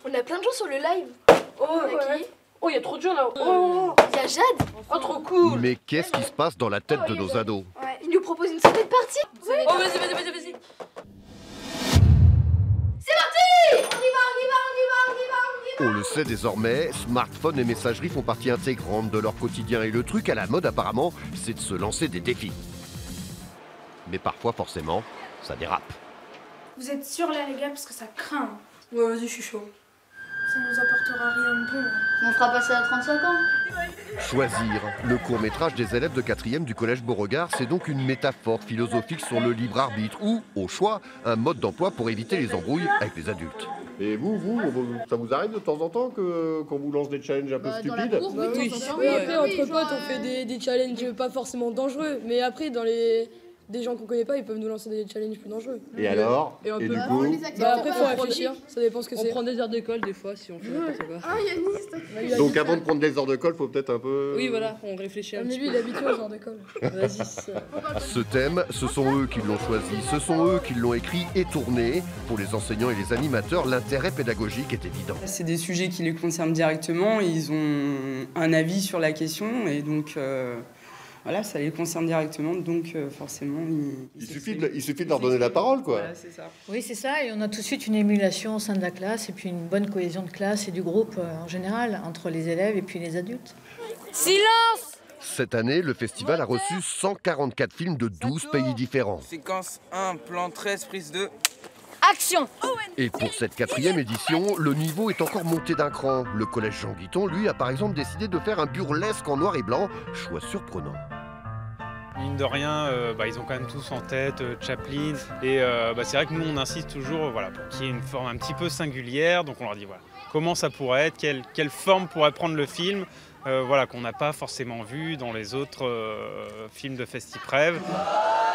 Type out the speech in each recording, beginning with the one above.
On a plein de gens sur le live. Oh, Qui oh, il y a trop de gens là. Oh, il y a Jade. oh, trop cool. Mais qu'est-ce qui se passe dans la tête de nos ados? Ouais, il nous propose une soirée de partie. Oh, vas-y. C'est parti. On y va. On le sait désormais, smartphones et messagerie font partie intégrante de leur quotidien et le truc à la mode apparemment, c'est de se lancer des défis. Mais parfois forcément, ça dérape. Vous êtes sûrs là les gars parce que ça craint. Ouais, vas-y, je suis chaud. Ça nous apportera rien de bon. On fera passer à 35 ans. Choisir. Le court-métrage des élèves de 4e du collège Beauregard, c'est donc une métaphore philosophique sur le libre arbitre ou, au choix, un mode d'emploi pour éviter les embrouilles avec les adultes. Et vous, ça vous arrive de temps en temps qu'on vous lance des challenges un peu stupides? Oui, après, entre potes, on fait des challenges pas forcément dangereux, mais après, dans des gens qu'on connaît pas, ils peuvent nous lancer des challenges plus dangereux. Et alors? Et du coup? Après, faut réfléchir, ça dépend ce que c'est. On prend des heures de colle des fois si on fait n'importe quoi. Ah, il y a une liste. Donc avant de prendre des heures de colle, faut peut-être un peu... Oui, voilà, on réfléchit un Mais petit lui, peu. il est habitué aux heures d'école. Vas-y. Ce thème, ce sont eux qui l'ont choisi, ce sont eux qui l'ont écrit et tourné. Pour les enseignants et les animateurs, l'intérêt pédagogique est évident. C'est des sujets qui les concernent directement, ils ont un avis sur la question et donc voilà, ça les concerne directement, donc forcément... Il suffit de leur donner la parole, quoi. Voilà, c'est ça. Oui, c'est ça, et on a tout de suite une émulation au sein de la classe et puis une bonne cohésion de classe et du groupe en général, entre les élèves et puis les adultes. Silence. Cette année, le festival a reçu 144 films de 12 pays différents. Séquence 1, plan 13, prise 2. Action. Et pour cette 4e édition, le niveau est encore monté d'un cran. Le collège Jean Guiton, lui, a par exemple décidé de faire un burlesque en noir et blanc, choix surprenant. Mine de rien, ils ont quand même tous en tête Chaplin. Et c'est vrai que nous, on insiste toujours pour qu'il y ait une forme un petit peu singulière. Donc on leur dit voilà, comment ça pourrait être, quelle forme pourrait prendre le film, qu'on n'a pas forcément vu dans les autres films de Festiprève.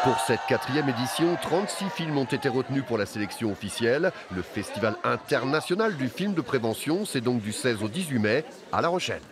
Pour cette 4e édition, 36 films ont été retenus pour la sélection officielle. Le Festival international du film de prévention, c'est donc du 16 au 18 mai à La Rochelle.